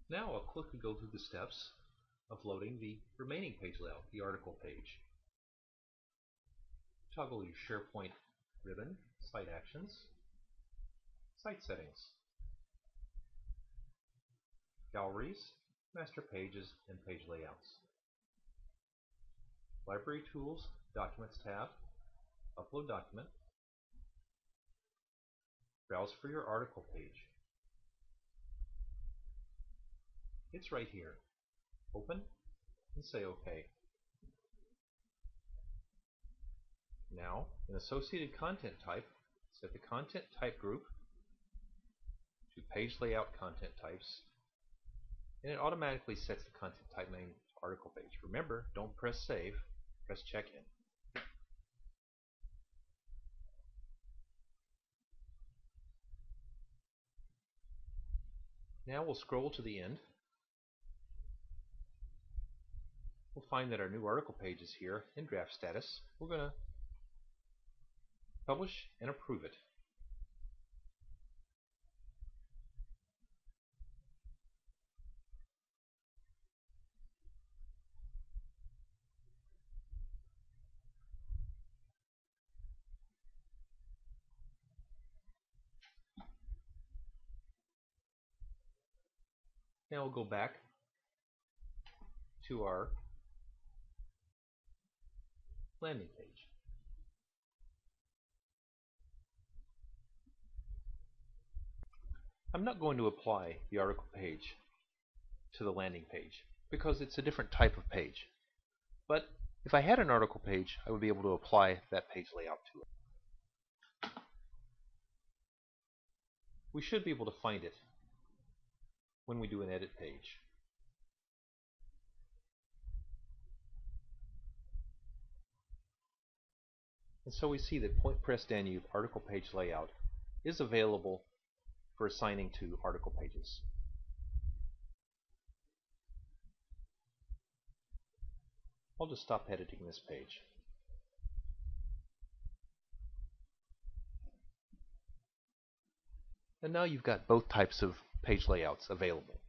Now I'll quickly go through the steps of loading the remaining page layout, the article page. Toggle your SharePoint ribbon, Site Actions, Site Settings, Galleries, Master Pages, and Page Layouts. Library Tools, Documents tab, Upload Document, browse for your article page. It's right here. Open and say OK. Now, in Associated Content Type, set the Content Type group to Page Layout Content Types, and it automatically sets the content type name to Article Page. Remember, don't press Save, press Check In. Now we'll scroll to the end. We'll find that our new article page is here in draft status. We're going to publish and approve it. Now we'll go back to our landing page. I'm not going to apply the article page to the landing page because it's a different type of page. But if I had an article page, I would be able to apply that page layout to it. We should be able to find it when we do an edit page. And so we see that PointPress Danube article page layout is available for assigning to article pages. I'll just stop editing this page. And now you've got both types of page layouts available.